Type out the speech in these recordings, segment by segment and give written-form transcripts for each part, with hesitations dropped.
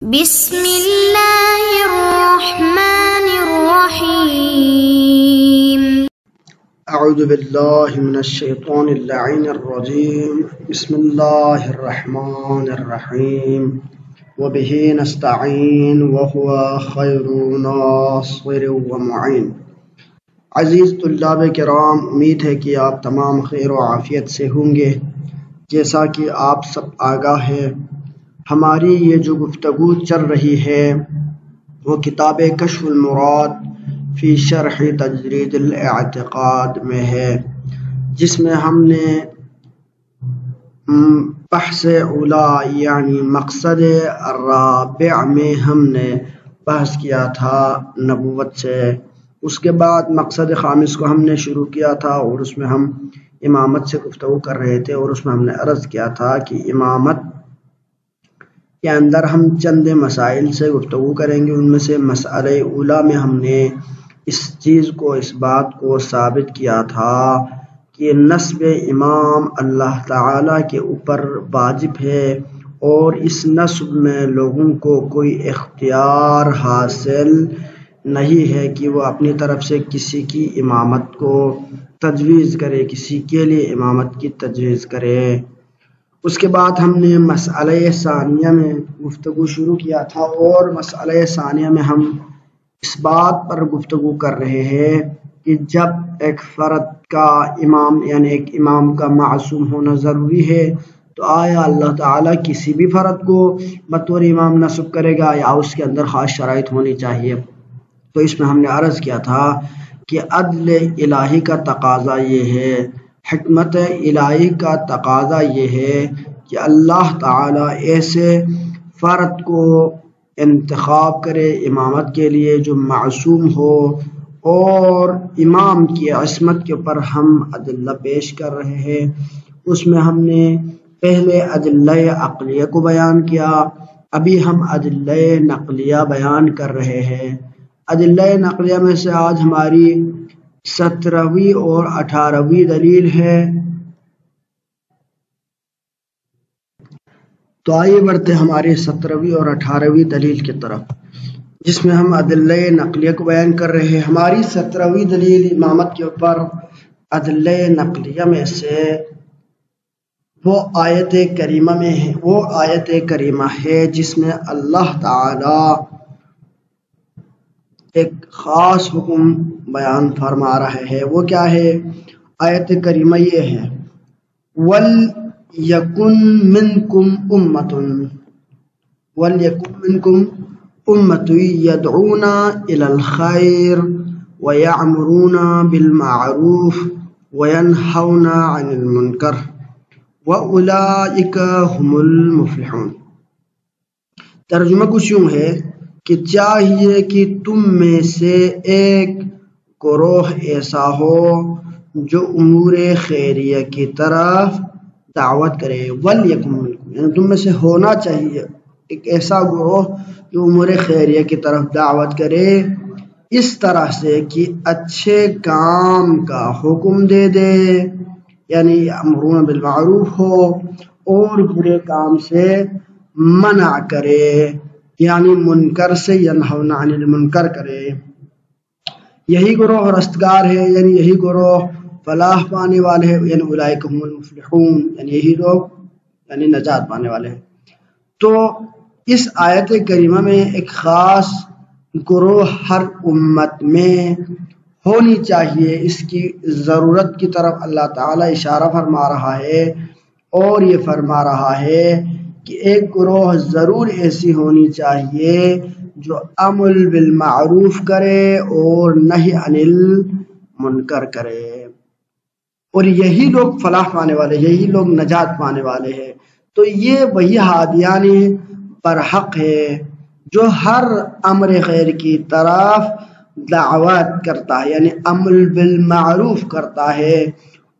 بسم اللہ الرحمن الرحیم۔ اعوذ باللہ من الشیطان اللعین الرجیم۔ بسم اللہ الرحمن الرحیم۔ وبہ نستعین وہو خیر ناصر ومعین۔ عزیز طلاب کرام، امید ہے کہ آپ تمام خیر و عافیت سے ہوں گے۔ جیسا کہ آپ سب آگاہ ہیں، ہماری یہ جو گفتگو چل رہی ہے وہ کتاب کشف المراد فی شرح تجرید الاعتقاد میں ہے، جس میں ہم نے بحث اولا یعنی مقصد الرابع میں ہم نے بحث کیا تھا نبوت سے۔ اس کے بعد مقصد خامس کو ہم نے شروع کیا تھا اور اس میں ہم امامت سے گفتگو کر رہے تھے، اور اس میں ہم نے عرض کیا تھا کہ امامت کے اندر ہم چند مسائل سے گفتگو کریں گے۔ ان میں سے مسئلہ اولا میں ہم نے اس چیز کو، اس بات کو ثابت کیا تھا کہ نسب امام اللہ تعالیٰ کے اوپر واجب ہے، اور اس نسب میں لوگوں کو کوئی اختیار حاصل نہیں ہے کہ وہ اپنی طرف سے کسی کی امامت کو تجویز کرے، کسی کے لیے امامت کی تجویز کرے۔ اس کے بعد ہم نے مسئلہ ثانیہ میں گفتگو شروع کیا تھا، اور مسئلہ ثانیہ میں ہم اس بات پر گفتگو کر رہے ہیں کہ جب ایک فرد کا امام یعنی ایک امام کا معصوم ہونا ضروری ہے، تو آیا اللہ تعالیٰ کسی بھی فرد کو بطور امام نصب کرے گا یا اس کے اندر خاص شرائط ہونی چاہیے؟ تو اس میں ہم نے عرض کیا تھا کہ عدل الہی کا تقاضا یہ ہے، حکمت الہی کا تقاضا یہ ہے کہ اللہ تعالیٰ ایسے فرد کو انتخاب کرے امامت کے لیے جو معصوم ہو، اور امام کی عصمت کے اوپر ہم ادلہ پیش کر رہے ہیں۔ اس میں ہم نے پہلے ادلہ عقلیہ کو بیان کیا، ابھی ہم ادلہ نقلیہ بیان کر رہے ہیں۔ ادلہ نقلیہ میں سے آج ہماری 17ویں اور 18ویں دلیل ہے۔ تو آئیے بڑھتے ہماری 17ویں اور 18ویں دلیل کی طرف، جس میں ہم ادلہ نقلیہ کو بیان کر رہے ہیں۔ ہماری 17ویں دلیل امامت کے اوپر ادلہ نقلیہ میں سے وہ آیت کریمہ ہے جس میں اللہ تعالی ایک خاص حکم بیان فرما رہا ہے۔ وہ کیا ہے؟ آیت کریمہ یہ ہے، وَلْيَكُنْ مِنْكُمْ أُمَّةٌ يَدْعُونَ إِلَى الْخَيْرِ وَيَأْمُرُونَ بِالْمَعْرُوفِ وَيَنْهَوْنَ عَنِ الْمُنْكَرِ وَأُولَئِكَ هُمُ الْمُفْلِحُونَ۔ ترجمہ کچھ یوں ہے کہ چاہیے کہ تم میں سے ایک گروہ ایسا ہو جو امور خیریہ کی طرف دعوت کرے۔ وَلْيَكُنْ مِنْكُمْ، یعنی تم میں سے ہونا چاہیے ایک ایسا گروہ جو امور خیریہ کی طرف دعوت کرے، اس طرح سے کہ اچھے کام کا حکم دے دے، یعنی امرون بالمعروف ہو، اور برے کام سے منع کرے، یعنی منکر سے ینہون عن المنکر کرے۔ یہی گروہ رستگار ہے، یعنی یہی گروہ فلاح پانے والے ہیں، یعنی اولئک هم المفلحون، یعنی یہی لوگ یعنی نجات پانے والے ہیں۔ تو اس آیت کریمہ میں ایک خاص گروہ ہر امت میں ہونی چاہیے، اس کی ضرورت کی طرف اللہ تعالیٰ اشارہ فرما رہا ہے، اور یہ فرما رہا ہے کہ ایک گروہ ضرور ایسی ہونی چاہیے جو امر بالمعروف کرے اور نہی عن المنکر کرے، اور یہی لوگ فلاح پانے والے، یہی لوگ نجات پانے والے ہیں۔ تو یہ وہی ہادیان برحق ہے جو ہر امر خیر کی طرف دعوت کرتا ہے، یعنی امر بالمعروف کرتا ہے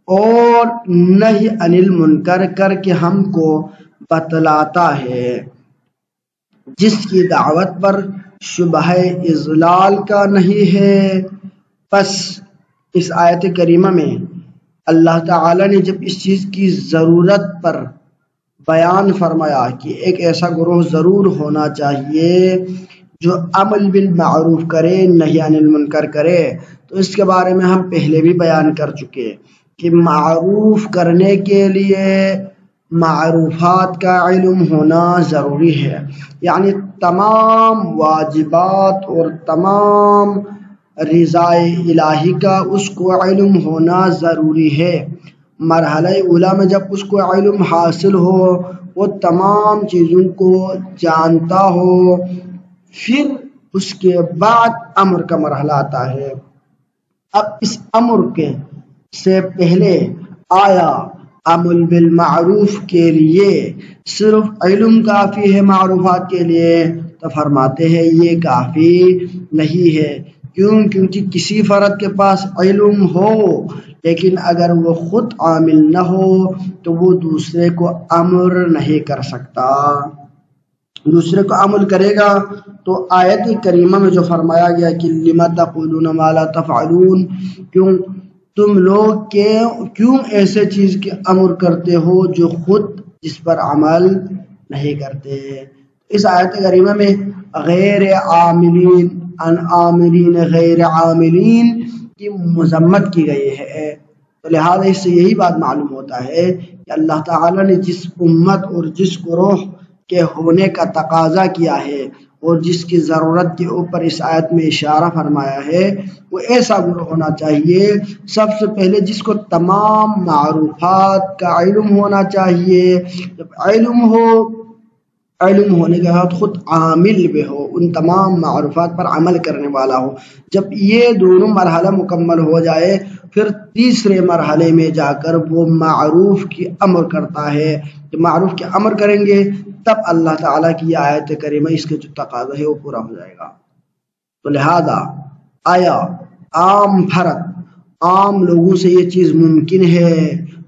اور نہی عن المنکر کر کے ہم کو بتلاتا ہے، جس کی دعوت پر شبہ اضلال کا نہیں ہے۔ پس اس آیت کریمہ میں اللہ تعالیٰ نے جب اس چیز کی ضرورت پر بیان فرمایا کہ ایک ایسا گروہ ضرور ہونا چاہیے جو عمل بالمعروف کرے نہی عن المنکر کرے۔ تو اس کے بارے میں ہم پہلے بھی بیان کر چکے کہ معروف کرنے کے لیے معروفات کا علم ہونا ضروری ہے، یعنی تمام واجبات اور تمام رضائے الہی کا اس کو علم ہونا ضروری ہے۔ مرحلہ اولا میں جب اس کو علم حاصل ہو، وہ تمام چیزوں کو جانتا ہو، پھر اس کے بعد امر کا مرحلہ آتا ہے۔ اب اس امر کے سے پہلے آیا عمل بالمعروف کے لیے صرف علم کافی ہے معروفات کے لیے؟ تو فرماتے ہیں یہ کافی نہیں ہے۔ کیونکہ کسی فرد کے پاس علم ہو لیکن اگر وہ خود عامل نہ ہو تو وہ دوسرے کو امر نہیں کر سکتا۔ دوسرے کو عمل کرے گا تو آیت کریمہ میں جو فرمایا گیا کہ لما تقولون ما لا تفعلون، کیوں تم لوگ کیوں ایسے چیز کے امر کرتے ہو جو خود جس پر عمل نہیں کرتے۔ اس آیت کریمہ میں غیر عاملین ان عاملین غیر عاملین کی مذمت کی گئی ہے، تو لہذا اس سے یہی بات معلوم ہوتا ہے کہ اللہ تعالیٰ نے جس امت اور جس گروہ کے ہونے کا تقاضا کیا ہے اور جس کی ضرورت کے اوپر اس آیت میں اشارہ فرمایا ہے، وہ ایسا گروہ ہونا چاہیے سب سے پہلے جس کو تمام معروفات کا علم ہونا چاہیے۔ جب علم ہونے کے بعد خود عامل بھی ہو، ان تمام معروفات پر عمل کرنے والا ہو۔ جب یہ دونوں مرحلہ مکمل ہو جائے پھر تیسرے مرحلے میں جا کر وہ معروف کی امر کرتا ہے۔ جب معروف کے امر کریں گے تب اللہ تعالیٰ کی یہ آیت کریمہ اس کے جو تقاضا ہے وہ پورا ہو جائے گا۔ تو لہذا آیا عام فرد عام لوگوں سے یہ چیز ممکن ہے؟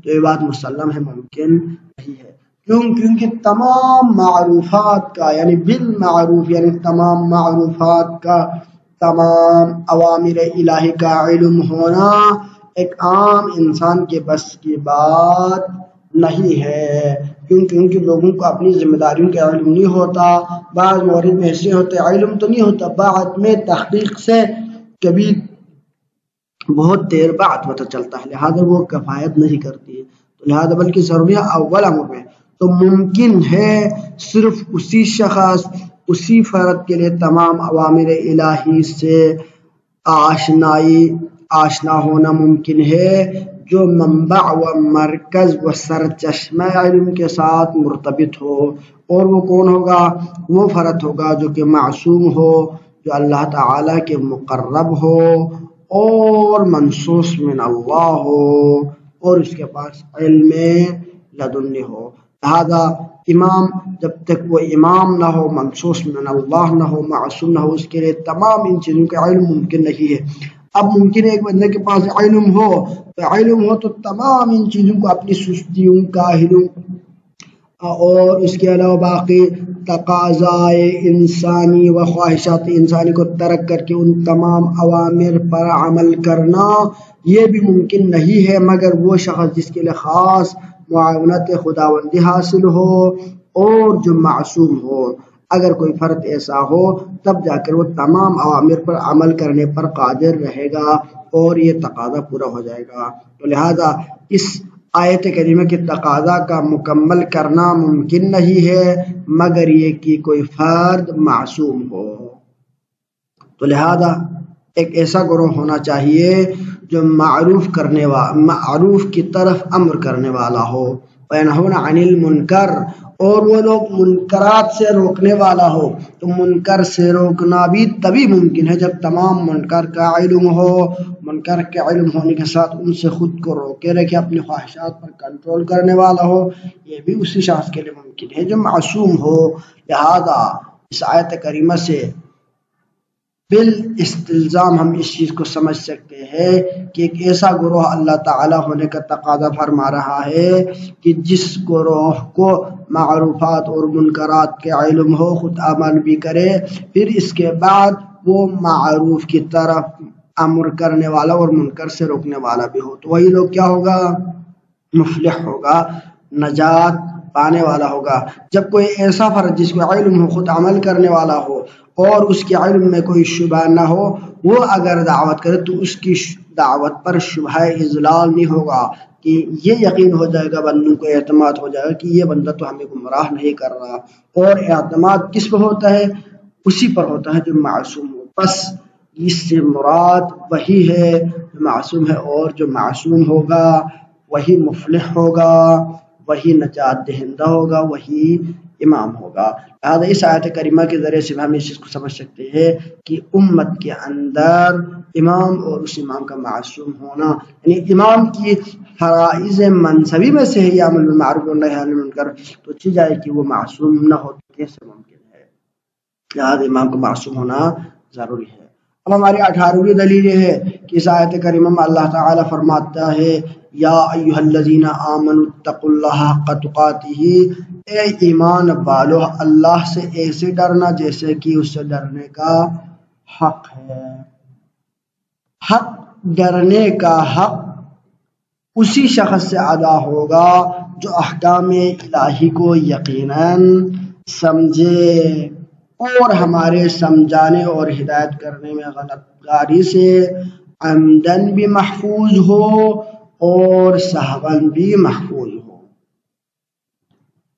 تو یہ بات مسلم ہے، ممکن نہیں ہے۔ کیونکہ تمام معروفات کا یعنی بالمعروف یعنی تمام معروفات کا تمام اوامر الہی کا علم ہونا ایک عام انسان کے بس کی بات نہیں ہے، کیونکہ لوگوں کو اپنی ذمہ داریوں کا علم نہیں ہوتا۔ بعض مورد میں ایسے ہوتے علم تو نہیں ہوتا، بعد میں تحقیق سے کبھی بہت دیر بعد پتہ چلتا ہے، لہذا وہ کفایت نہیں کرتی ہے۔ تو لہذا بلکہ ضروری اول امر میں تو ممکن ہے صرف اسی شخص اسی فرد کے لیے تمام اوامر الہی سے آشنا ہونا ممکن ہے جو منبع و مرکز و سرچشمہ علم کے ساتھ مرتبط ہو، اور وہ کون ہوگا؟ وہ فرد ہوگا جو کہ معصوم ہو، جو اللہ تعالیٰ کے مقرب ہو اور منصوص من اللہ ہو اور اس کے پاس علم لدنی ہو۔ لہذا امام جب تک وہ امام نہ ہو، منصوص من اللہ نہ ہو، معصوم نہ ہو، اس کے لیے تمام ان چیزوں کا علم ممکن نہیں ہے۔ اب ممکن ہے ایک بندے کے پاس علم ہو تو تمام ان چیزوں کو اپنی سستیوں کاہلوں اور اس کے علاوہ باقی تقاضائے انسانی و خواہشات انسانی کو ترک کر کے ان تمام اوامر پر عمل کرنا یہ بھی ممکن نہیں ہے، مگر وہ شخص جس کے لیے خاص معاونت خداوندی حاصل ہو اور جو معصوم ہو۔ اگر کوئی فرد ایسا ہو تب جا کر وہ تمام اوامر پر عمل کرنے پر قادر رہے گا اور یہ تقاضا پورا ہو جائے گا۔ تو لہذا اس آیت کریمہ کے تقاضا کا مکمل کرنا ممکن نہیں ہے مگر یہ کہ کوئی فرد معصوم ہو۔ تو لہذا ایک ایسا گروہ ہونا چاہیے جو معروف کی طرف امر کرنے والا ہو، وینہون عن المنکر، اور وہ لوگ منکرات سے روکنے والا ہو۔ تو منکر سے روکنا بھی تبھی ممکن ہے جب تمام منکر کا علم ہو، منکر کے علم ہونے کے ساتھ ان سے خود کو روکے رکھے، اپنی خواہشات پر کنٹرول کرنے والا ہو، یہ بھی اسی شخص کے لیے ممکن ہے جو معصوم ہو۔ لہذا اس آیت کریمہ سے بالاستلزام ہم اس چیز کو سمجھ سکتے ہیں کہ ایک ایسا گروہ اللہ تعالیٰ ہونے کا تقاضا فرما رہا ہے کہ جس گروہ کو معروفات اور منکرات کے علم ہو، خود عمل بھی کرے، پھر اس کے بعد وہ معروف کی طرف امر کرنے والا اور منکر سے روکنے والا بھی ہو، تو وہی لوگ کیا ہوگا؟ مفلح ہوگا، نجات پانے والا ہوگا۔ جب کوئی ایسا فرد جس کو علم ہو، خود عمل کرنے والا ہو اور اس کے علم میں کوئی شبہ نہ ہو، وہ اگر دعوت کرے تو اس کی دعوت پر شبہ اضلال نہیں ہوگا، کہ یہ یقین ہو جائے گا، بندوں کو اعتماد ہو جائے گا کہ یہ بندہ تو ہمیں گمراہ نہیں کر رہا۔ اور اعتماد کس پر ہوتا ہے؟ اسی پر ہوتا ہے جو معصوم ہو۔ بس اس سے مراد وہی ہے جو معصوم ہے، اور جو معصوم ہوگا وہی مفلح ہوگا، وہی نجات دہندہ ہوگا، وہی امام ہوگا۔ لہٰذا اس آیت کریمہ کے ذریعے سے ہم اس چیز کو سمجھ سکتے ہیں کہ امت کے اندر امام اور اس امام کا معصوم ہونا، یعنی امام کی فرائض منصبی میں سے ہے یہ امر بالمعروف ونہی عن المنکر، تو چیز جائے کہ وہ معصوم نہ ہو تو کیسے ممکن ہے؟ لہٰذا امام کو معصوم ہونا ضروری ہے۔ اب ہماری 18ویں دلیل یہ ہے کہ اس آیت کریمہ میں اللہ تعالیٰ فرماتا ہے یا ایھا الذین آمنوا اتقوا اللہ حق تقاتہ، اے ایمان والو اللہ سے ایسے ڈرنا جیسے کہ اس سے ڈرنے کا حق ہے۔ حق ڈرنے کا حق اسی شخص سے ادا ہوگا جو احکام الہی کو یقیناً سمجھے اور ہمارے سمجھانے اور ہدایت کرنے میں غلط کاری سے عمدن بھی محفوظ ہو اور سہون بھی محفوظ ہو۔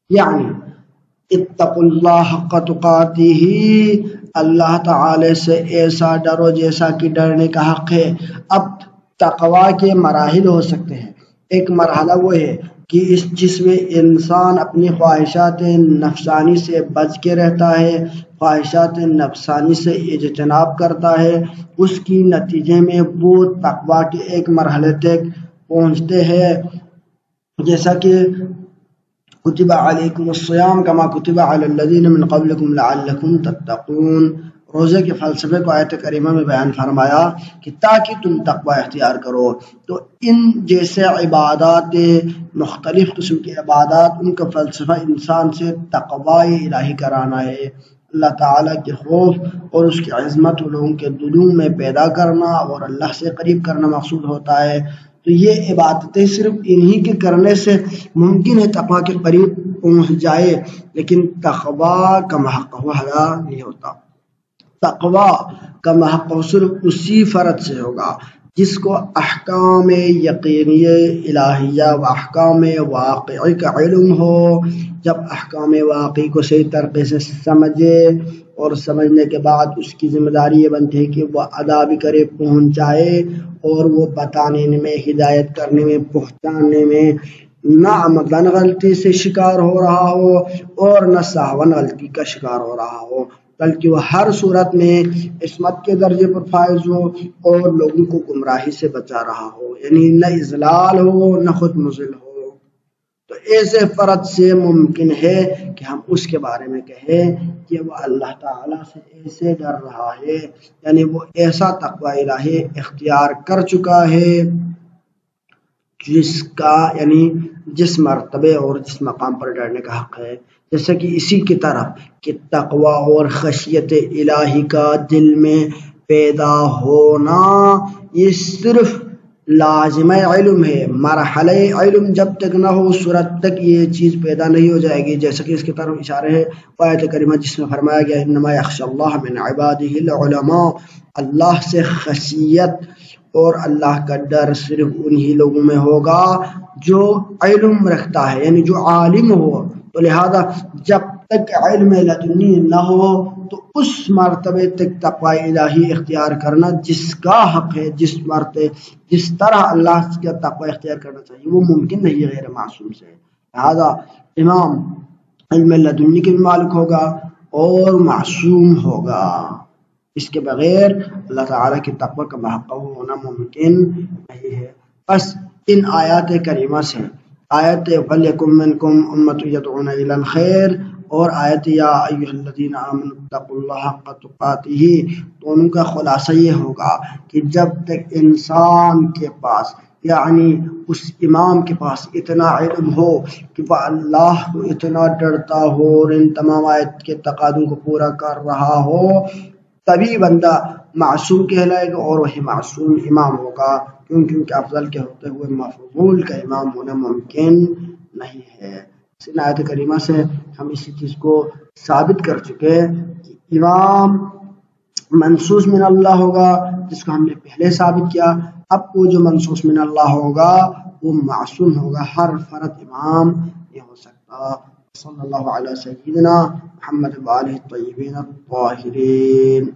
یعنی اتقوا اللہ حق تقاتہ، اللہ تعالی سے ایسا ڈرو جیسا کہ ڈرنے کا حق ہے۔ اب تقوی کے مراحل ہو سکتے ہیں۔ ایک مرحلہ وہ ہے کہ جس میں انسان اپنی خواہشات نفسانی سے بچ کے رہتا ہے، خواہشات نفسانی سے اجتناب کرتا ہے، اس کی نتیجے میں وہ تقوی کے ایک مرحلے تک پہنچتے ہیں، جیسا کہ کتب علیکم الصیام کما کتب علی الذین من قبلکم لعلکم تتقون، روزے کے فلسفے کو آیت کریمہ میں بیان فرمایا کہ تاکہ تم تقوی اختیار کرو۔ تو ان جیسے عبادات، مختلف قسم کی عبادات، ان کا فلسفہ انسان سے تقوی الہی کرانا ہے، اللہ تعالیٰ کے خوف اور اس کی عظمت لوگوں کے دلوں میں پیدا کرنا اور اللہ سے قریب کرنا مقصود ہوتا ہے۔ تو یہ عبادتیں صرف انہی کے کرنے سے ممکن ہے تقوی کے قریب پہنچ جائے، لیکن تقوی کا محق ادا نہیں ہوتا۔ تقوی کا محق صرف اسی فرد سے ہوگا جس کو احکام یقینی الہیہ و احکام واقعی کا علم ہو۔ جب احکام واقعی کو صحیح طریقے سے سمجھے اور سمجھنے کے بعد اس کی ذمہ داری یہ بنتی ہے کہ وہ ادا بھی کرے، پہنچائے، اور وہ بتانے میں، ہدایت کرنے میں، پہنچانے میں نہ عمدن غلطی سے شکار ہو رہا ہو اور نہ سہون غلطی کا شکار ہو رہا ہو، بلکہ وہ ہر صورت میں عصمت کے درجے پر فائز ہو اور لوگوں کو گمراہی سے بچا رہا ہو، یعنی نہ اضلال ہو نہ خود مضل ہو۔ تو ایسے فرد سے ممکن ہے کہ ہم اس کے بارے میں کہیں کہ وہ اللہ تعالیٰ سے ایسے ڈر رہا ہے، یعنی وہ ایسا تقوی الہی اختیار کر چکا ہے جس کا، یعنی جس مرتبے اور جس مقام پر ڈرنے کا حق ہے۔ جیسا کہ اسی کی طرح کہ تقوی اور خشیت الہی کا دل میں پیدا ہونا یہ صرف لازم علم ہے، مرحلہ علم جب تک نہ ہو اس صورت تک یہ چیز پیدا نہیں ہو جائے گی۔ جیسا کہ اس کی طرف اشارہ ہے آیت کریمہ جس میں فرمایا گیا انما یخشی اللہ من عبادہ العلماء، اللہ سے خشیت اور اللہ کا ڈر صرف انہی لوگوں میں ہوگا جو علم رکھتا ہے، یعنی جو عالم ہو۔ تو لہذا جب تک علم لدنی نہ ہو تو اس مرتبے تک تقوی الہی اختیار کرنا جس کا حق ہے، جس طرح اللہ کا تقوی اختیار کرنا چاہیے، وہ ممکن نہیں ہے غیر معصوم سے۔ لہذا امام علم لدنی کے مالک ہوگا اور معصوم ہوگا، اس کے بغیر اللہ تعالیٰ کی تقوی کا محقق ہونا ممکن نہیں ہے۔ بس ان آیات کریمہ سے آیت وَلْيَكُن مِّنكُمْ أُمَّةٌ يَدْعُونَ إِلَى الْخَيْرِ اور آیت یا ایھا الذین آمنوا اتقوا اللہ حق تقاتہ، دونوں کا خلاصہ یہ ہوگا کہ جب تک انسان کے پاس، یعنی اس امام کے پاس اتنا علم ہو کہ وہ اللہ کو اتنا ڈرتا ہو اور ان تمام آیت کے تقاضوں کو پورا کر رہا ہو، تبھی بندہ معصوم کہلائے گا اور وہی معصوم امام ہوگا، کیونکہ افضل کے ہوتے ہوئے مفضول کا امام ہونا ممکن نہیں ہے۔ ان آیت کریمہ سے ہم اسی چیز کو ثابت کر چکے کہ امام منصوص من اللہ ہوگا، جس کو ہم نے پہلے ثابت کیا. اب وہ جو منصوص من اللہ ہوگا وہ معصوم ہوگا، ہر فرد امام نہیں ہو سکتا. صلی اللہ علیہ سیدنا محمد وآلہ الطیبین الطاہرین.